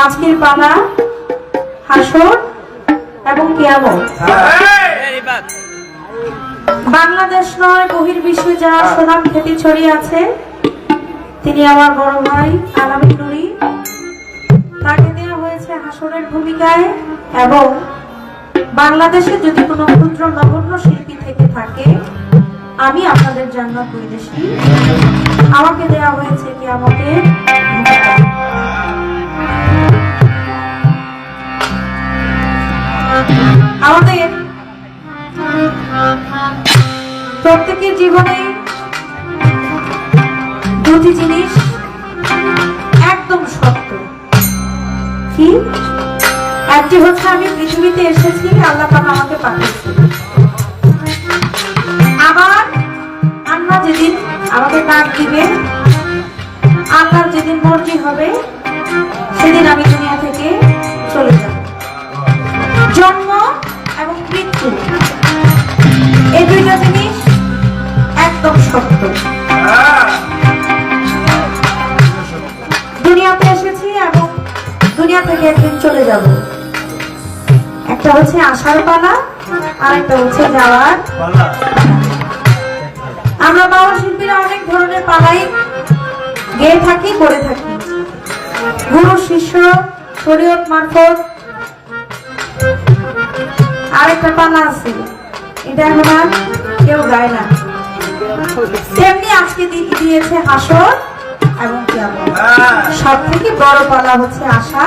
আজকের পালা হাসর এবং কিয়ামত। বাংলাদেশ নয় বহির্বিশ্বে যার সুনাম খ্যাতি ছড়িয়ে আছে তিনি আমার বড় ভাই আলামিন নুরি। তাকে দেওয়া হয়েছে হাসরের ভূমিকায় এবং বাংলাদেশে যদি কোনো ক্ষুদ্র নগণ্য শিল্পী থেকে থাকে আমি আপনাদের জান্নাত বৈদেশী, আমাকে দেওয়া হয়েছে কিয়ামতের ভূমিকায়। আমাদের প্রত্যেকের জীবনে দুটি জিনিস একদম সত্য। কি? একটি হচ্ছে আমি পৃথিবীতে এসেছি, আল্লাহ পাক আমাকে পাঠিয়েছে। আবার আল্লাহ যেদিন আমাকে ডাক দিবে, আল্লাহর যেদিন মর্জি হবে সেদিন আমি দুনিয়া থেকে চলে যাব। জন্ম এবং মৃত্যু এই দুইটা জিনিস একদম সত্য। দুনিয়াতে এসেছি এবং দুনিয়া থেকে একদিন চলে যাব। একটা হচ্ছে আসার পালা আর একটা হচ্ছে যাওয়ার পালা। আমরা বাউল শিল্পীরা অনেক ধরনের পালাই গেয়ে থাকি, করে থাকি। গুরু শিষ্য শরীয়ত মারফত আরেকটা পালা আছে, এটা এখন আর কেউ গায় না। তেমনি আজকে দিয়েছে হাসর এবং কিয়ামত। সব থেকে বড় পালা হচ্ছে আসা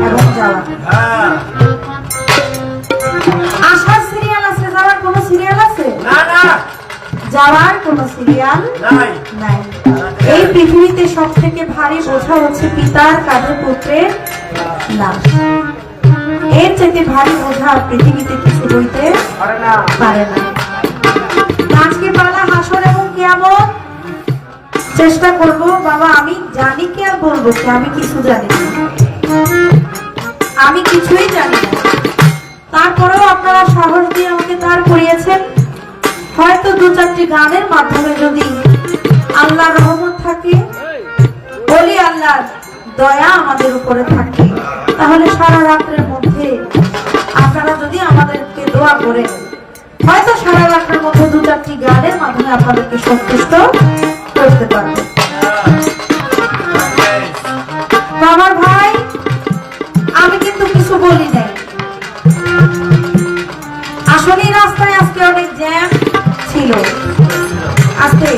এবং যাওয়া। আসার সিরিয়াল আছে, যাওয়ার কোন সিরিয়াল আছে? যাওয়ার কোন সিরিয়াল নাই। এই পৃথিবীতে সব থেকে ভারী বোঝা হচ্ছে পিতার কাঁধে পুত্রের লাশ। এর চাইতে ভারী বোঝা পৃথিবীতে কিছু বইতে পারে না। আজকে পালা হাসর এবং কিয়ামত। চেষ্টা করব বাবা, আমি জানি কি আর বলবো কি, আমি কিছু জানি না, আমি কিছুই জানি না। তারপরেও আপনারা সাহস দিয়ে আমাকে দাঁড় করিয়েছেন। হয়তো দু চারটি গানের মাধ্যমে যদি আল্লাহর রহমত থাকে, বলি আল্লাহর দয়া আমাদের উপরে থাকে, তাহলে সারা রাত্রের মধ্যে আপনারা যদি আমাদেরকে দোয়া করেন, হয়তো সারা রাত্রের মধ্যে দু চারটি গানের মাধ্যমে আপনাদেরকে সন্তুষ্ট করতে পারবে। আমার ভাই, আমি কিন্তু কিছু বলি নাই। আসলে রাস্তায় আজকে অনেক জ্যাম ছিল। আজকে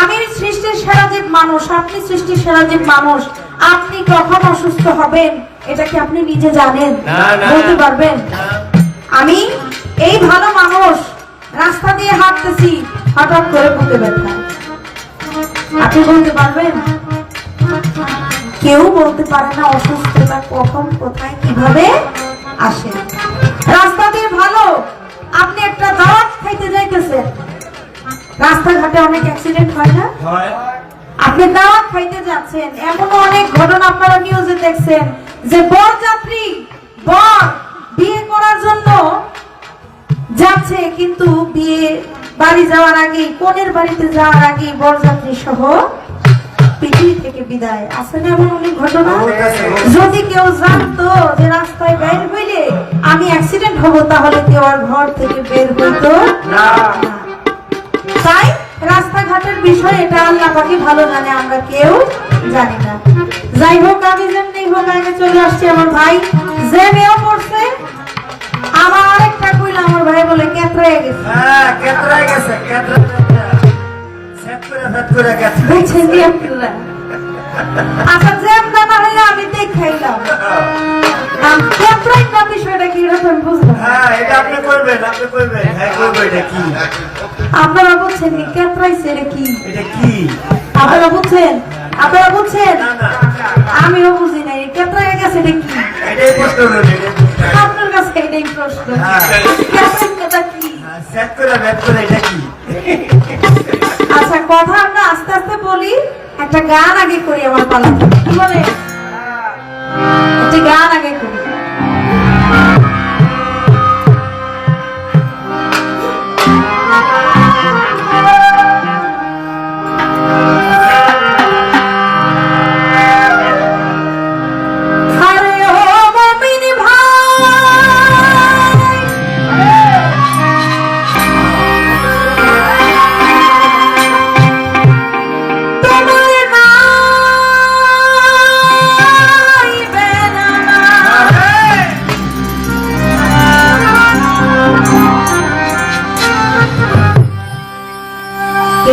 আমি সৃষ্টির সেরা জীব মানুষ, আপনি সৃষ্টির সেরা জীব মানুষ। আপনি কখন অসুস্থ হবেন এটা কি আপনি নিজে জানেন? বলতে পারবেন? আমি এই ভালো মানুষ, রাস্তা দিয়ে হাঁটতেছি, হঠাৎ করে বুকে ব্যথা, আপনি বলতে পারবেন? কেউ বলতে পারে না অসুস্থতা কখন কোথায় কিভাবে আসে। রাস্তা দিয়ে ভালো, আপনি একটা দাওয়াত খাইতে যাইতেছেন, রাস্তাঘাটে অনেক অ্যাক্সিডেন্ট হয় না? আপনি দাওয়াত খাইতে যাচ্ছেন, এমন অনেক ঘটনা আপনারা নিউজে দেখছেন যে বরযাত্রী বর বিয়ে করার জন্য যাচ্ছে, কিন্তু বিয়ে বাড়ি যাওয়ার আগে, কনের বাড়িতে যাওয়ার আগে বরযাত্রী সহ পৃথিবী থেকে বিদায়। আছে না এমন অনেক ঘটনা? যদি কেউ জানতো যে রাস্তায় বের হইলে আমি অ্যাক্সিডেন্ট হব, তাহলে কেউ আর ঘর থেকে বের হইতো না। তাই রাস্তাঘাটের বিষয় এটা আল্লাহ পাকই ভালো জানে, আমরা কেউ জানি না। যাই হোক, আমি যেমনি হোক আগে চলে আসছি। আমার ভাই যে মেয়েও পড়ছে, আমার আরেকটা কইলা আমার ভাই বলে কেতরায় গেছে। আচ্ছা, জ্যাম জানা হইলে আমি দেখাইলাম, কেতরাই না বিষয়টা কি এটা আমি বুঝলাম। আপনারা বুঝছেন কি কেতরাইছে এটা কি? আপনারা বুঝছেন? আপনারা বুঝছেন? আমিও বুঝি নাই কেতরাই গেছে এটা কি। আপনার কাছে এটাই প্রশ্ন, কেতরাইটা কি? আচ্ছা, কথা আমরা আস্তে আস্তে বলি, একটা গান আগে করি। আমার পালা কি বলে? একটা গান আগে করি।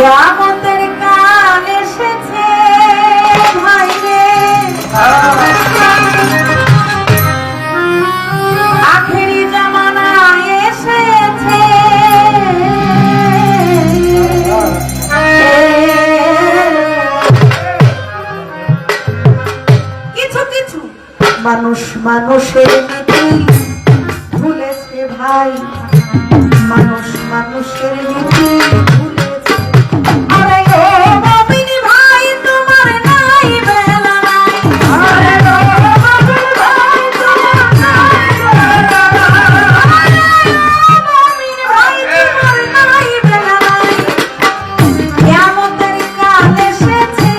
কিয়ামতের কাল এসেছে ভাই রে, আখেরি জামানা এসেছে। কিছু কিছু মানুষ মানুষের নীতি ভুলেছে ভাই, মানুষ মানুষের নীতি ভুলেছে। আরে ও মুমিন ভাই তোমার নাই বেলা নাই, আরে ও মুমিন ভাই তোমার নাই বেলা নাই, আরে ও মুমিন ভাই তোমার নাই বেলা নাই। কিয়ামতের কাল এসেছে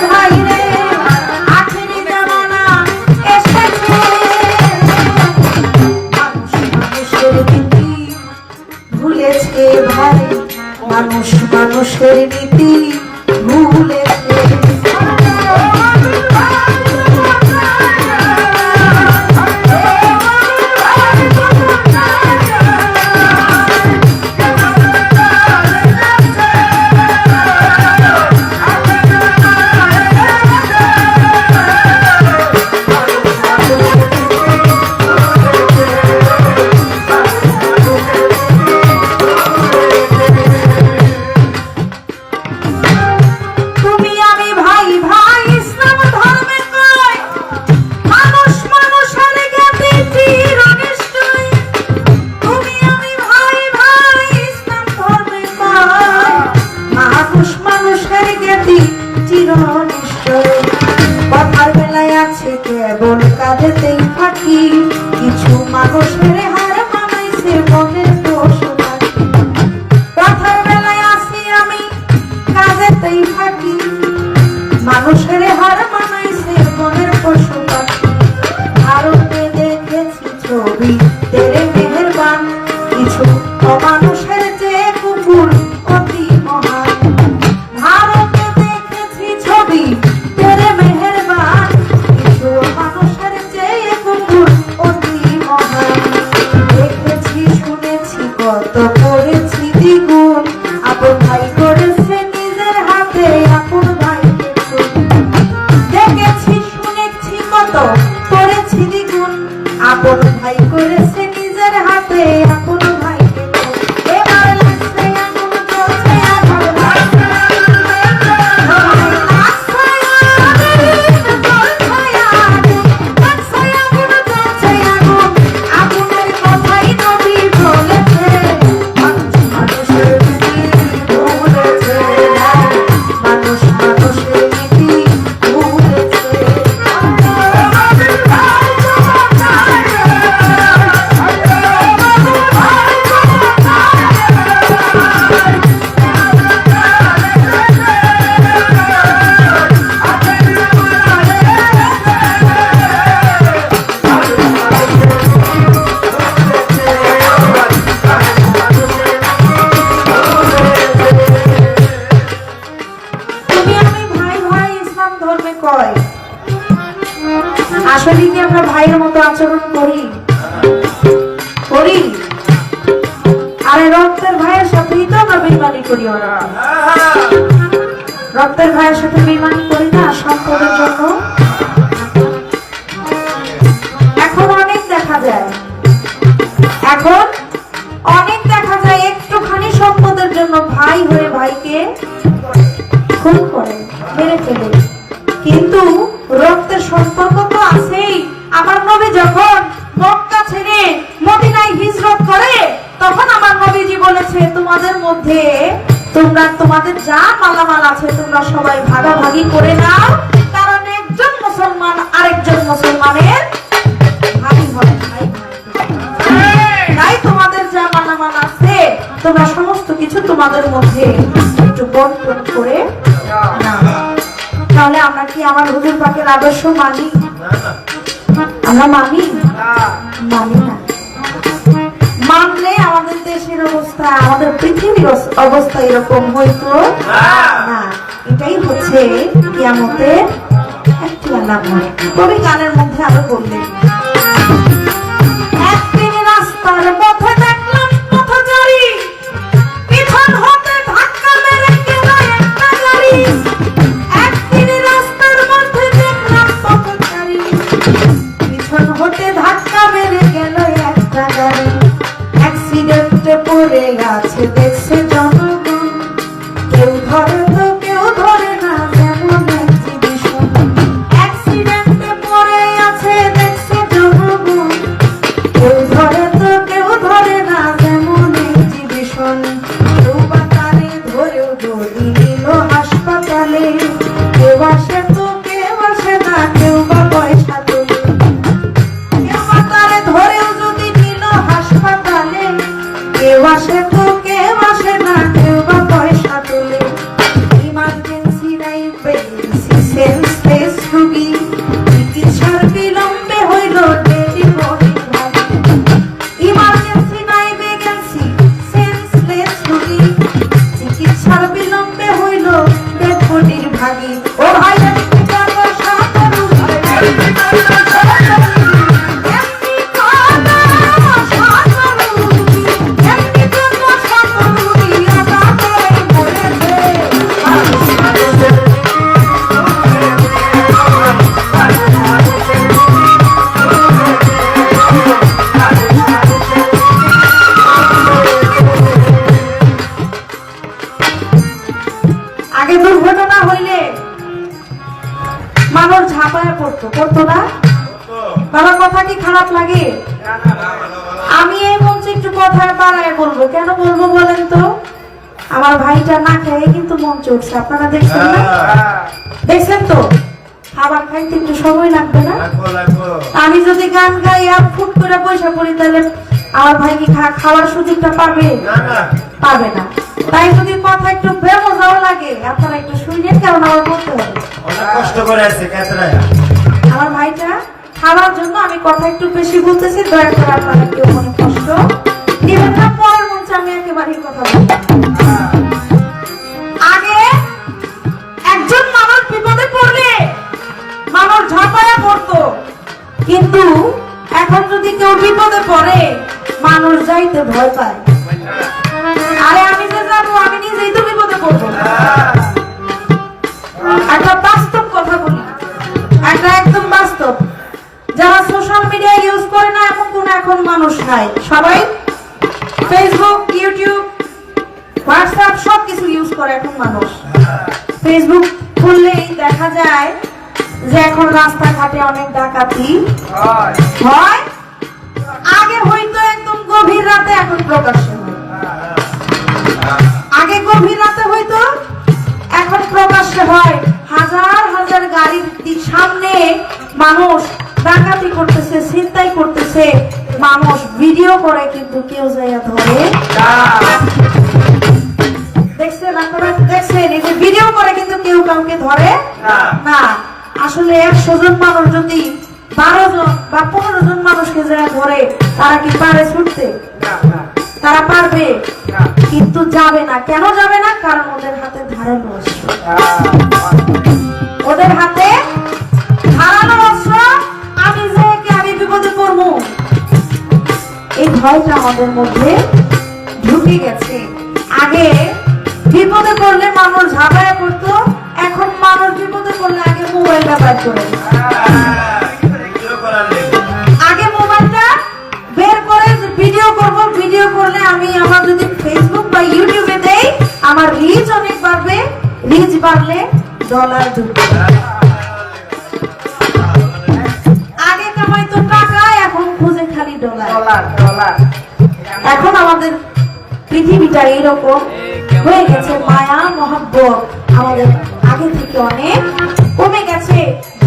ভাই রে, আখেরি জামানা এসেছে। মানুষ মানুষের নীতি ভুলেছে ভাই, মানুষ মানুষের নীতি ভুলেছে। তুমি আমি ভাই ভাই ইসলাম ধর্মে কয়, মানুষ মানুষের জ্ঞাতি চিরনিষ্ঠই। তুমি আমি ভাই ভাই ইসলাম ধর্মে কয়, মানুষ মানুষের জ্ঞাতি চিরনিষ্ঠই। কথার বেলায় আছে কেবল কাজেতেই ফাঁকি, কিছু মানুষের হার মানাইছে মনের পশু পাখি। কথার বেলায় আছি আমি কাজেতেই ফাঁকি, মানুষের হার মানাইছে মনের পশু পাখি। ভারতে দেখেছি ছবি তেরে মেহেরবান, কিছু অমানুষের যে কুকুর অতি মহান। ভারতে দেখেছি ছবি তেরে মেহেরবান, কিছু মানুষের যে কুকুর অতি মহান। দেখেছি শুনেছি কত করেছি দ্বিগুণ, আপন ভাই করেছে নিজের হাতে আপন ভাইকে খুন। দেখেছি শুনেছি কত করেছি দ্বিগুণ, আপন ভাই করেছে নিজের হাতে আপন ভাইকে খুন। এবার লাগছে আগুন জ্বলছে আগুন, লাগছে আগুন জ্বলছে আগুন, লাগছে আগুন জ্বলছে আগুন। আগুনের কথাই নবী বলেছে, মানুষ মানুষের নীতি ভুলেছে, মানুষ মানুষের নীতি ভুলেছে। তুমি আমি ভাই ভাই ইসলাম ধর্মে কয়, আসলে কি আমরা ভাইয়ের মতো আচরণ করি? করি? আরে রক্তের ভাইয়ের সাথেই তো আমরা বেইমানি করি। ওরা রক্তের ভাইয়ের সাথে বেইমানি করি না সম্পদের জন্য? এখন অনেক দেখা যায়, এখন অনেক দেখা যায় একটুখানি সম্পদের জন্য ভাই হয়ে ভাইকে খুন করে, মেরে ফেলে। কিন্তু রক্তের সম্পর্ক তো আছেই। আমার নবী যখন মক্কা ছেড়ে মদিনায় হিজরত করে, তখন আমার নবীজি বলেছে তোমাদের মধ্যে তোমরা তোমাদের যা মালামাল আছে তোমরা সবাই ভাগাভাগি করে নাও, কারণ একজন মুসলমান আরেকজন মুসলমানের ভাই হয়, ভাই ভাই। তাই তোমাদের যা মালামাল আছে তোমরা সমস্ত কিছু তোমাদের মধ্যে একটু বন্টন করে নাও। তাহলে আমরা কি আমার হুজুর পাকের আদর্শ মানি? আমরা মানি? মানি না। মানলে আমাদের দেশের অবস্থা, আমাদের পৃথিবীর অবস্থা এরকম হইতো না। এটাই হচ্ছে কিয়ামতের একটি আলামত। কবি গানের মধ্যে আরো বললেন, একদিন রাস্তার পথে দেখলাম পথচারী, পিছন হতে ধাক্কা মানুষ ঝাঁপায় পড়তো, করতো না? বাবা কথা কি খারাপ লাগে? আমি এই মঞ্চে একটু কথা বাড়ায় বলবো, কেন বলবো বলেন তো? আমার ভাইটা না খেয়ে কিন্তু মঞ্চে উঠছে, আপনারা দেখছেন না? দেখছেন তো? খাবার খাইতে একটু সময় লাগবে না? আমি যদি গান গাই আর ফুট করে পয়সা করি তাহলে আমার ভাই কি খাওয়ার সুযোগটা পাবে? পাবে না। তাই যদি কথা একটু বেমজাও লাগে আপনারা একটু শুনেন, কারণ আমার বলতে হবে অনেক কষ্ট করে আছে কেতরায়। আমার ভাইটা খাওয়ার জন্য আমি কথা একটু বেশি বলতেছি, দয়া করে আপনারা কেউ মনে কষ্ট নেবেন না। পরের মঞ্চে আমি একেবারেই কথা বলবো। আগে একজন মানুষ বিপদে পড়লে মানুষ ঝাঁপায়া পড়তো, কিন্তু এখন যদি কেউ বিপদে পড়ে মানুষ যাইতে ভয় পায়। আরে আমি যে যাবো, আমি নিজেই তো বিপদে পড়বো। একটা বাস্তব কথা বলি, একটা একদম বাস্তব। যারা সোশ্যাল মিডিয়া ইউজ করে না এমন কোন এখন মানুষ নাই, সবাই ফেসবুক, ইউটিউব, হোয়াটসঅ্যাপ সবকিছু ইউজ করে এখন মানুষ। ফেসবুক খুললেই দেখা যায় যে এখন রাস্তাঘাটে অনেক ডাকাতি হয়। আগে হয়তো একদম গভীর রাতে, এখন প্রকাশ্যে হয়। আগে গভীর রাতে হয়তো, এখন প্রকাশ্যে হয়। হাজার হাজার গাড়ির সামনে মানুষ ডাকাতি করতেছে, ছিনতাই করতেছে, মানুষ ভিডিও করে কিন্তু কেউ যাইয়া ধরে। দেখছেন আপনারা? দেখছেন এই যে ভিডিও করে কিন্তু কেউ কাউকে ধরে না। আসলে 100 জন মানুষ যদি 12 জন বা 15 জন মানুষকে যারা ধরে, তারা কি পারে ছুটতে? তারা পারবে? কিন্তু যাবে না। কেন যাবে না? কারণ ওদের হাতে ধারালো অস্ত্র। ওদের হাতে ধারালো অস্ত্র। আমি যে আমি বিপদে পড়বো, এই ভয়টা আমাদের মধ্যে ঢুকে গেছে। আগে বিপদে পড়লে মানুষ ঝাঁপায়া পড়তো, এখন মানুষ বিপদে পড়লে আগে মোবাইলটা বের করে। আগে মোবাইলটা বের করে ভিডিও করব, ভিডিও করলে আমি আমার যদি ফেসবুক বা ইউটিউবে দেই আমার রিচ অনেক বাড়বে, রিচ বাড়লে ডলার ঢুকবে। আগে কামাইতো টাকা, এখন খুঁজে খালি ডলার। এখন আমাদের পৃথিবীটা এইরকম হয়ে গেছে, মায়া মহব্বত আমাদের আগে থেকে অনেক কমে গেছে।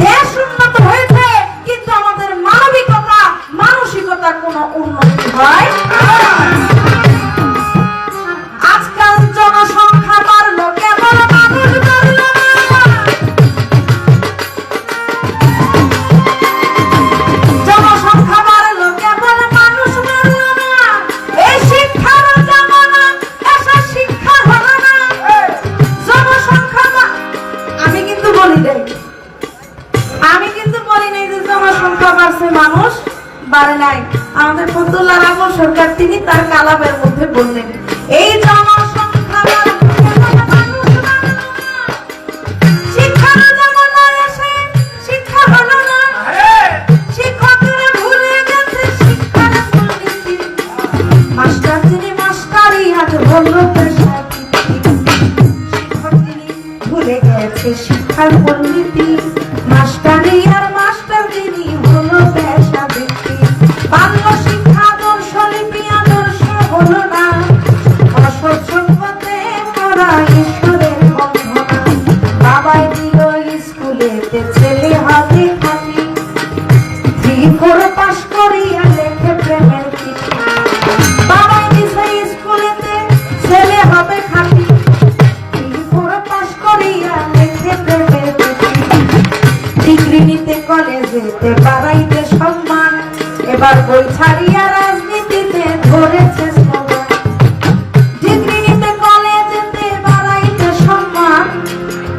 দেশ উন্নত হয়েছে কিন্তু আমাদের মানবিকতা, মানসিকতার কোনো উন্নতি হয়। আজকাল জনসংখ্যা বাড়লো, কেবল মানুষ বাড়লো না। জনসংখ্যা বাড়লো, কেবল মানুষ বাড়লো না। এই শিক্ষার জামানা, এসব শিক্ষা হলো না। জনসংখ্যা আমি কিন্তু বলি নাই, যে জনসংখ্যা বাড়ছে, মানুষ বাড়ে নাই। আমাদের ফতুল্লাহ রামন সরকার তিনি তার কালামের মধ্যে বললেন, এই জনসংখ্যা শিক্ষার জামানায় এসে শিক্ষা হলো না। শিক্ষকেরা ভুলে গেছে শিক্ষার মূলনীতি। মাস্টার যিনি মাস্টারি আজ বললো পেশা, শিক্ষক তিনি ভুলে গেছে শিক্ষার মূলনীতি। মাস্টারি আর মাস্টার যিনি হলো পেশা বৃত্তি। বাল্য শিক্ষা আদর্শ লিপি আদর্শ হলো না। অসৎসঙ্গতে পড়া ঈশ্বরের বন্ধনা। বাবাই দিল স্কুলেতে ছেলে হবে খাঁটি। 3-4 পাস করিয়া লেখে প্রেমের চিঠি। বাবাই দিছে স্কুলেতে ছেলে হবে খাঁটি। 3-4 পাস করিয়া লেখে প্রেমের চিঠি। ডিগ্রি নিতে কলেজেতে বাড়াইতে সম্মান। এবার বই ছাড়িয়া রাজনীতিতে ধরেছে স্লোগান। ডিগ্রি নিতে কলেজেতে বাড়াইতে সম্মান।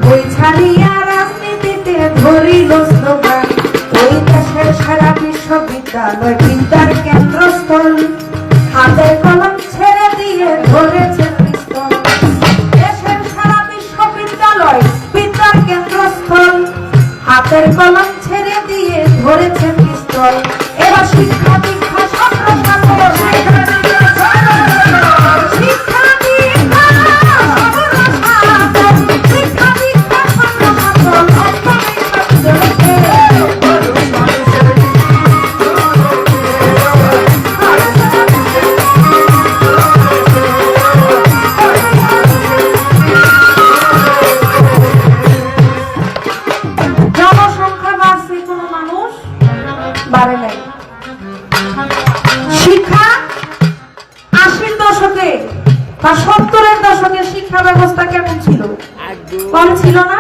বই ছাড়িয়া রাজনীতিতে ধরিল স্লোগান। ওই দেশের সেরা বিশ্ববিদ্যালয় বিদ্যার কেন্দ্রস্থল। হাতে কলম ছেড়ে দিয়ে ধরেছে পিস্তল। দেশের সেরা বিশ্ববিদ্যালয় বিদ্যার কেন্দ্রস্থল। হাতের কলম ছেড়ে দিয়ে ধরেছে পিস্তল। এবার শিক্ষা দীক্ষা সম্প্রসারণ। শিক্ষা দীক্ষা সম্প্রসারণ। শিক্ষা দীক্ষা সম্প্রসারণ। বাড়ে নাই। শিক্ষা 80-র দশকে বা 70-এর দশকে শিক্ষা ব্যবস্থা কেমন ছিল? কম ছিল না?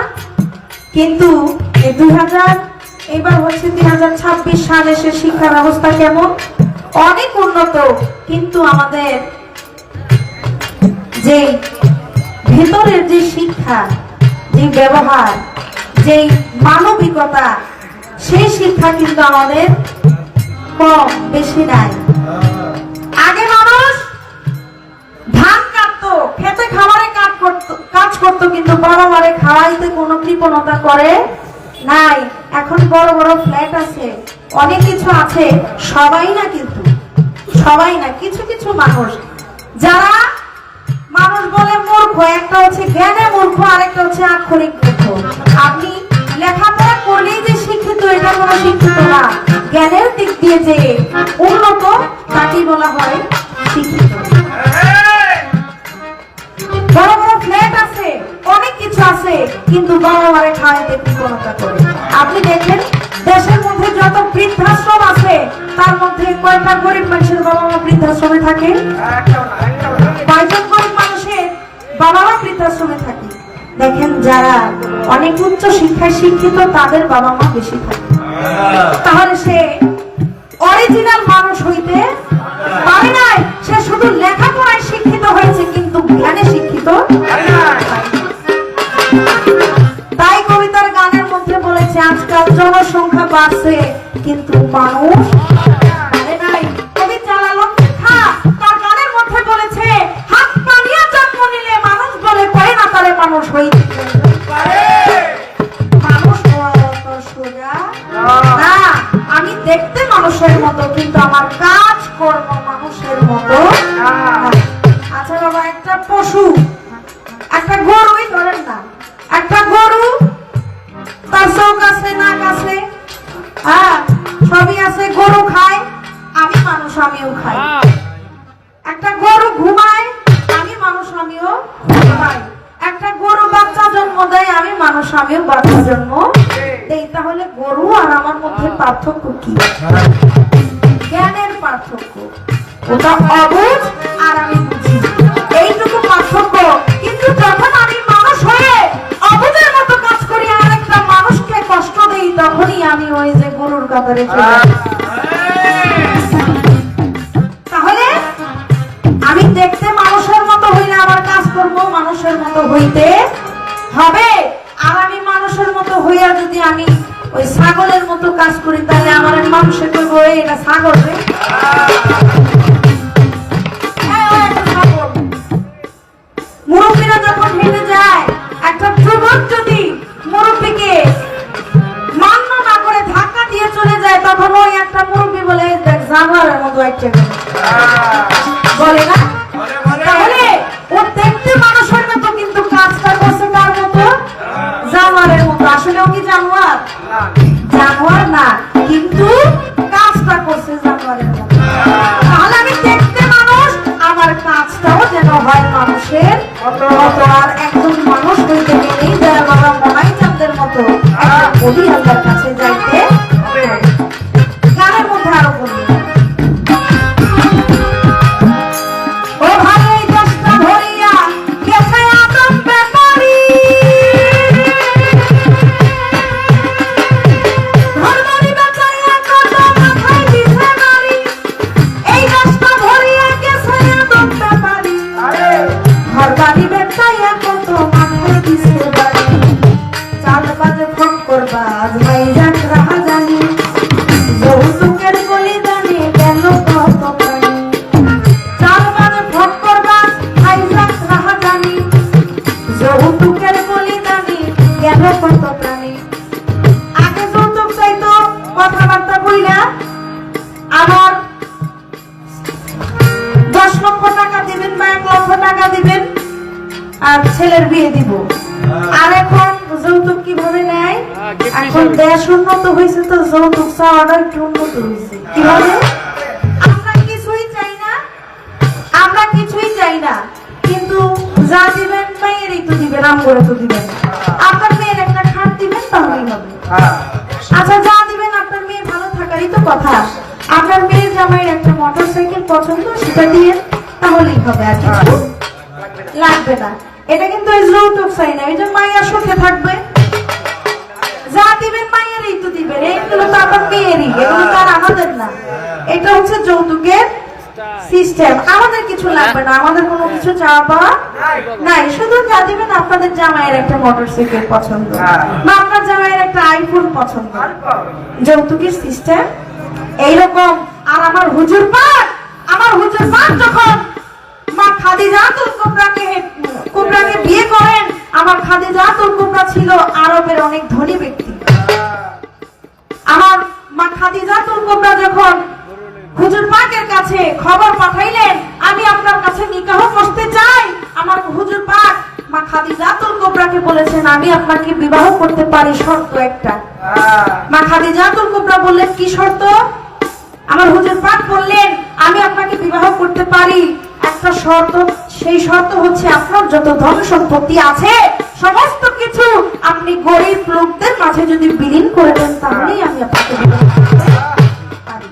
কিন্তু এই 2000 এবার হচ্ছে 2026 সালে এসে শিক্ষা ব্যবস্থা কেমন? অনেক উন্নত। কিন্তু আমাদের যে ভেতরের যে শিক্ষা, যে ব্যবহার, যে মানবিকতা, সেই শিক্ষা কিন্তু আমাদের কম, বেশি নাই। আগে মানুষ ধান কাটতো, খেতে খামারে কাজ করতো, কিন্তু বড় মারে খাওয়াইতে কোনো কৃপণতা করে নাই। এখন বড় বড় ফ্ল্যাট আছে, অনেক কিছু আছে, সবাই না, কিন্তু সবাই না, কিছু কিছু মানুষ যারা মানুষ বলে মূর্খ, একটা হচ্ছে জ্ঞানে মূর্খ, আরেকটা হচ্ছে আক্ষরিক মূর্খ। আপনি লেখাপড়া করলেই যে শিক্ষিত, এটা কোনো শিক্ষিত না। জ্ঞানের দিক দিয়ে যে উন্নত, তাকেই বলা হয় শিক্ষিত। বড় বড় ফ্ল্যাট আছে, অনেক কিছু আছে, কিন্তু বাবা মারে খাওয়াইতে কৃপণতা করে। আপনি দেখেন দেশের মধ্যে যত বৃদ্ধাশ্রম আছে, তার মধ্যে কয়টা গরিব মানুষের বাবা মা বৃদ্ধাশ্রমে থাকে? কয়জন গরিব মানুষের বাবা মা বৃদ্ধাশ্রমে থাকে? দেখেন যারা অনেক উচ্চ শিক্ষায় শিক্ষিত, তাদের বাবা মা বেশি থাকে। তাহলে সে অরিজিনাল মানুষ হইতে পারে নাই। সে শুধু লেখাপড়ায় শিক্ষিত হয়েছে, কিন্তু জ্ঞানে শিক্ষিত। তাই কবিতার গানের মধ্যে বলেছে, আজকাল জনসংখ্যা বাড়ছে কিন্তু মানুষ বাড়ে নাই। কবি জালালউদ্দিন খাঁ তার গানের মধ্যে বলেছে, হাত পানিয়া জন্ম নিলে মানুষ বলে পারে না তারে মানুষ হইতে পারে। মানুষ হওয়া অত সোজা না। আমি দেখতে মানুষের মতো, কিন্তু আমার কাজ কর্ম মানুষের মতো না। আচ্ছা বাবা, একটা পশু, একটা গরুই ধরেন না, একটা গরু, তার চোখ আছে, নাক আছে, হ্যাঁ সবই আছে, গরু খায়, আমি মানুষ, আমিও খাই। একটা গরু ঘুমায়, আমি মানুষ, আমিও ঘুমাই। একটা গরু বাচ্চা জন্ম দেয়, আমি মানুষ, আমিও বাচ্চা জন্ম দেই। তাহলে গরু আর আমার মধ্যে পার্থক্য কি? জ্ঞানের পার্থক্য। ওটা অবুঝ আর আমি বুঝি, এইটুকু পার্থক্য। কিন্তু যখন আমি মানুষ হয়ে অবুঝের মতো কাজ করি, আর একটা মানুষকে কষ্ট দেই, তখনই আমি ওই যে গরুর কাতারে চলে যাই। তাহলে আমি দেখতে মানুষের মতো হইলে আমার কাজ করব মানুষের মতো হইতে হবে। আর আমি মানুষের মতো হইয়া যদি আমি ওই ছাগলের মতো কাজ করি, তাহলে আমার মানুষে কইব, এটা ছাগল রে। মুরব্বীরা যখন হেঁটে যায়, একটা যুবক যদি মুরব্বীকে মান্য না করে ধাক্কা দিয়ে চলে যায়, তখন ওই একটা মুরব্বী বলে, দেখ জানোয়ারের মতো একটা বলে না। তাহলে ও দেখতে মানুষের মতো, কিন্তু কাজটা করছে কার মতো? জানোয়ারের মতো। আসলে ও কি জানোয়ার? জানোয়ার না, কিন্তু কাজটা করছে জানোয়ারের মতো। তাহলে আমি দেখতে মানুষ, আমার কাজটাও যেন হয় মানুষের মতো। আর একজন মানুষ হইতে গেলেই যারা বাবা মনাই চাঁদের মতো কবি আল্লাহর কাছে যাইতে হবে। গানের মধ্যে আরো বলি, ও ভাই এই দেশটা ধরিয়া গেছে আদম ব্যাপারী, ধর্মনি বাঁচাইয়া কত মাথায় দিছে নারী। এই দেশটা ধরিয়া গেছে আদম ব্যাপারী, ঘর বাড়ি বেচাইয়া কত মাথায় দিছে বাড়ি। চাল বাজে ফোন করবা আজ ভাই যাক রাহা জানি, যৌতুকের বলিদানে গেল কত প্রাণী। চাল বাজে ফোন করবা ভাই যাক রাহা জানি, যৌতুকের বলিদানে গেল কত প্রাণী। আগে যৌতুক চাইতো, কথাবার্তা বইলা আবার 10 লক্ষ টাকা দিবেন বা 1 লক্ষ টাকা দিবেন আর ছেলের বিয়ে দিব। আর এখন যৌতুক কিভাবে নেয়? এখন দেশ উন্নত হয়েছে, তো যৌতুক চাওয়াটা একটু উন্নত হয়েছে। কিভাবে? আমরা কিছুই চাই না, আমরা কিছুই চাই না, কিন্তু যা দিবেন মেয়েরই তো দিবেন, আমগরে তো দিবেন। আপনার মেয়ের একটা খাট দিবেন, তাহলেই হবে। আচ্ছা, যা দিবেন আপনার মেয়ে ভালো থাকার একটারই তো কথা, আপনার মেয়ের জামাইয়ের একটা মোটরসাইকেল পছন্দ, সেটা দিয়ে তাহলেই হবে, আর কিছু লাগবে না। এটা কিন্তু যৌতুক চাই না, এটা মাইয়া সুখে থাকবে। যা দিবেন মাইয়ারই তো দিবেন, এইগুলো তো আপনার মেয়েরই, এগুলো তো আর আমাদের না। এটা হচ্ছে যৌতুকের সিস্টেম। আমাদের কিছু লাগবে না, আমাদের কোনো কিছু চাওয়া পাওয়া নাই। শুধু যা দিবেন, আপনাদের জামাইয়ের একটা মোটরসাইকেল পছন্দ বা আপনার জামাইয়ের একটা আইফোন পছন্দ, যৌতুকের সিস্টেম এইরকম। আর আমার হুজুর পাক যখন মা খাদিজাতুল কুবরাকে বিয়ে করেন, আমার খাদিজাতুল কুবরা ছিল আরবের অনেক ধনী ব্যক্তি। আমার মা খাদিজাতুল কুবরা যখন হুজুর পাকের কাছে খবর পাঠাইলেন, আমি আপনার কাছে নিকাহ করতে চাই, আমার হুজুর পাক মা খাদিজাতুল কুবরাকে বলেছেন, আমি আপনাকে বিবাহ করতে পারি, শর্ত একটা। মা খাদিজাতুল কুবরা বললেন, কি শর্ত? আমার হুজুর পাক বললেন, আমি আপনাকে বিবাহ করতে পারি, একটা শর্ত। সেই শর্ত হচ্ছে, আপনার যত ধন সম্পত্তি আছে সমস্ত কিছু আপনি গরিব লোকদের মাঝে যদি বিলীন করে দেন, তাহলেই আমি আপনাকে বিবাহ করতে পারি।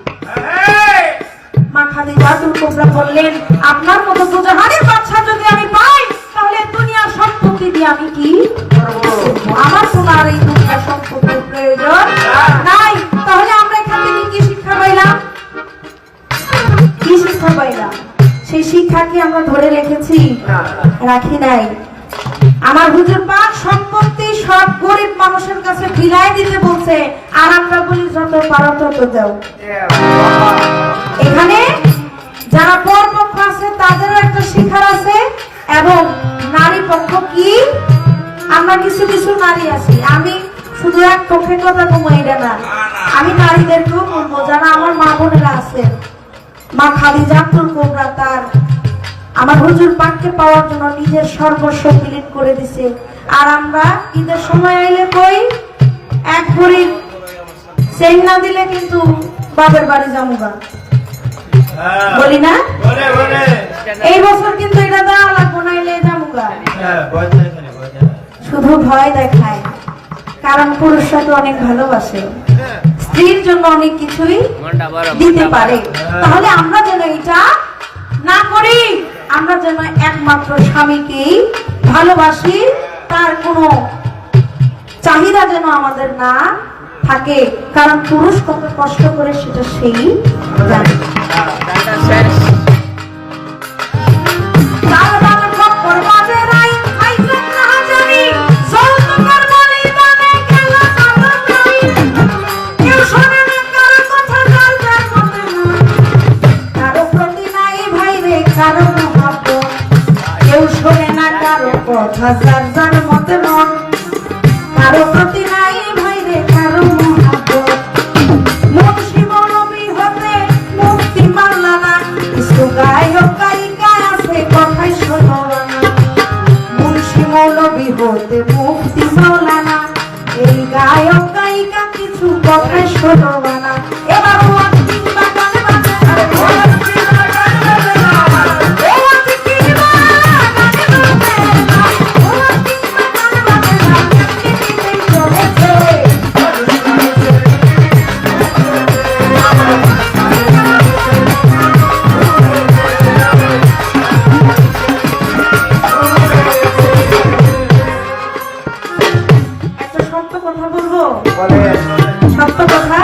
মা খাদিজাতুল কুবরা বললেন, আপনার মতো দুজাহানের বাদশা যদি আমি পাই, তাহলে দুনিয়ার সম্পত্তি দিয়ে আমি কি করব? আমার তো আর এই দুনিয়ার সম্পত্তির প্রয়োজন নাই। তাহলে আমরা এখান থেকে কি শিক্ষা পাইলাম? কি শিক্ষা পাইলাম? সেই শিক্ষা কি আমরা ধরে রেখেছি? রাখি নাই। আমার হুজুর পাক সম্পত্তি সব গরিব মানুষের কাছে বিলাই দিতে বলছে, আর আমরা বলি যত পারো তত দাও। এখানে যারা পরপক্ষ আছে তাদেরও একটা শিক্ষা আছে, এবং নারী পক্ষ কি, আমরা কিছু কিছু নারী আছি, আমি শুধু এক পক্ষের কথা কমাই না, আমি নারীদেরকেও বলবো যারা আমার মা বোনেরা আছে। মা খাদিজাতুল কুবরা তার আমার হুজুর পাককে পাওয়ার জন্য নিজের সর্বস্ব বিলীন করে দিছে। আর আমরা ঈদের সময় আইলে কই, এক ভরি চেইন না দিলে কিন্তু বাপের বাড়ি যামুগা, বলি না? এই বছর কিন্তু এটা দেওয়া লাগবো, নাইলে যামুগা। শুধু ভয় দেখায়, কারণ পুরুষরা তো অনেক ভালোবাসে, স্ত্রীর জন্য অনেক কিছুই দিতে পারে। তাহলে আমরা যেন এটা না করি, আমরা যেন একমাত্র স্বামীকেই ভালোবাসি, তার কোনো চাহিদা যেন আমাদের না থাকে, কারণ পুরুষ কত কষ্ট করে সেটা সেই জানে। হাজার যার মতে মন, কারো প্রতি নাই ভাই রে কারো মহাব্বত। মুন্সি মৌলবি হতে মুক্তি মাওলানা, কিছু গায়ক গায়িকা আছে কথাই শোনো না। মুন্সি মৌলবি হতে মুক্তি মাওলানা, এই গায়ক গায়িকা কিছু কথাই শোনো না। এবার সত্য কথা,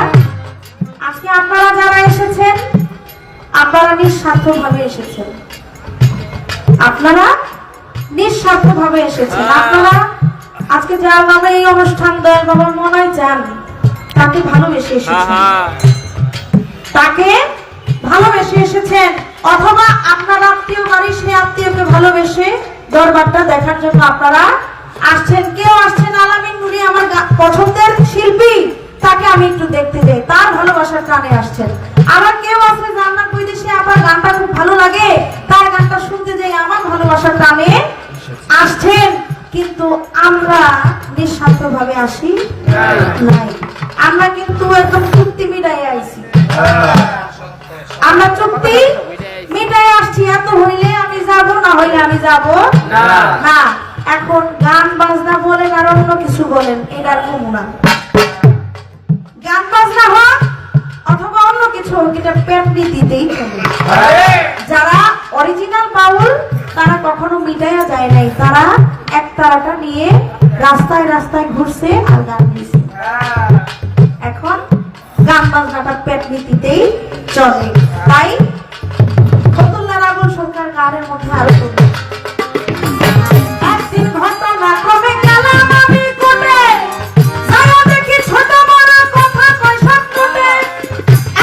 আজকে আপনারা যারা এসেছেন, আপনারা নিঃস্বার্থভাবে এসেছেন, আপনারা নিঃস্বার্থভাবে এসেছেন। আপনারা আজকে যারা বাবা এই অনুষ্ঠান দয়াল বাবার মনায় যান, তাকে ভালোবেসে এসেছেন, তাকে ভালোবেসে এসেছেন, অথবা আপনার আত্মীয় বাড়ি সেই আত্মীয়কে ভালোবেসে দরবারটা দেখার জন্য আপনারা আসছেন। কেউ আসছেন আলামিন নুরি আমার পছন্দের শিল্পী, তাকে আমি একটু দেখতে যাই, তার ভালোবাসার টানে আসছেন। আবার কেউ আছে জান্নাত বৈদেশি আবার গানটা খুব ভালো লাগে, তার গানটা শুনতে যাই, আমার ভালোবাসার টানে আসছেন। কিন্তু আমরা নিঃস্বার্থভাবে আসি নাই, আমরা কিন্তু একদম চুক্তি মিটাই আইছি, আমরা চুক্তি মিটাই আসছি। এত হইলে আমি যাব, না হইলে আমি যাব না। এখন গান বাজনা বলেন আর অন্য কিছু বলেন, এটার কমু না। গান বাজনা হোক হোক এটা পেটনি দিতেই চলে। যারা অরিজিনাল বাউল তারা কখনো মিটাইয়া যায় নাই, তারা এক তারাটা নিয়ে রাস্তায় রাস্তায় ঘুরছে আর গান দিছে। এখন গান বাজনাটা পেটনি দিতেই চলে, তাই ফতুল্লা রাগুল সরকার গানের মধ্যে আরো করবে। একদিন ঘটনা ক্রমে গেলাম আমি কোটে, যারা দেখি ছোট বড় কথা কয় সব কোটে।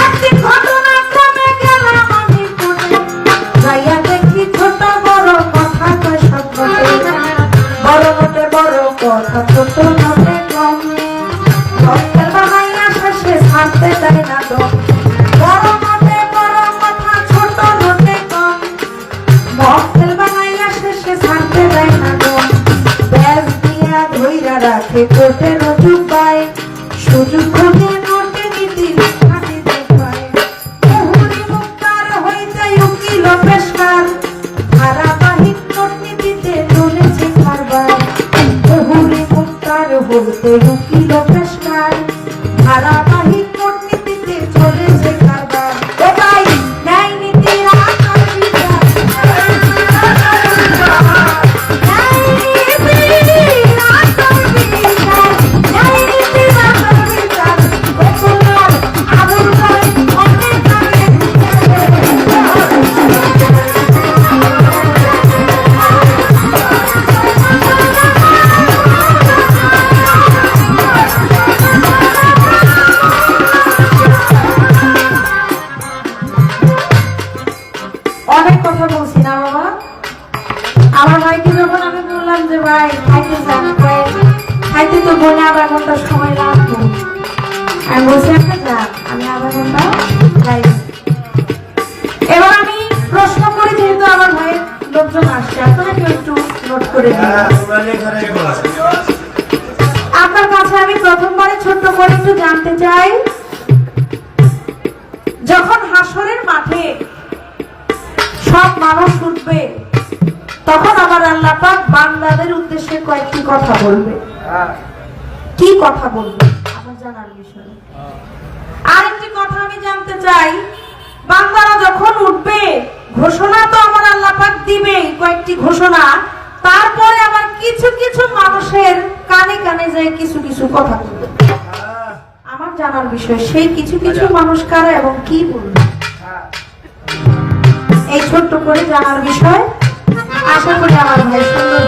একদিন ঘটনা ক্রমে গেলাম আমি কোটে, যাইয়া দেখি ছোট বড় কথা কয় সব কোটে। বড় মোটে বড় কথা ছোট মোটে কম, রক্তের বানাইয়া শেষে ছাড়তে দেয় না দম। বড় মোটে বড় কথা ছোট মোটে কম, মক্কেল বানাইয়া শেষে ছাড়তে দেয় না দম। ব্যাস দিয়া ধইরা রাখে কোর্টের জুব্বায়, সুযোগ খোঁজে নোটে নীতি হাতে দেখায়। মুহুরি মুক্তার হইতে উকিল পেশকার, ধারাবাহিক নোট নীতিতে চলেছে কারবার। মুহুরি মুক্তার হইতে উকিল পেশকার, ধারাবাহিক নোট নীতিতে চলেছে কারবার। ও ভাই, ন্যায় নীতির আচার বিচার, অনেক কথা বলছি না বাবা। আমার ভাইকে যখন আমি বললাম যে ভাই খাইতে যান, খাইতে তো বলে আধা ঘন্টা সময় লাগবে, আমি বলছি একটা যান, আমি আধা ঘন্টা যাই। এবার আমি প্রশ্ন করি, যেহেতু আমার ভাইয়ের লোকজন আসছে, আপনারা কেউ একটু নোট করে দিন। আপনার কাছে আমি প্রথমবারে ছোট্ট করে একটু জানতে চাই, যখন হাসরের মাঠে সব মানুষ উঠবে তখন আমার আল্লাহ পাক বান্দাদের উদ্দেশ্যে কয়েকটি কথা বলবে। কি কথা বলবে আমার জানার বিষয়। আরেকটি কথা আমি জানতে চাই, বান্দারা যখন উঠবে ঘোষণা তো আমার আল্লাহ পাক দিবেই কয়েকটি ঘোষণা, তারপরে আবার কিছু কিছু মানুষের কানে কানে যায় কিছু কিছু কথা বলবে। আমার জানার বিষয়, সেই কিছু কিছু মানুষ কারা এবং কি বলবে, এই ছোট্ট করে জানার বিষয়। আশা করি আমার ভাই সুন্দর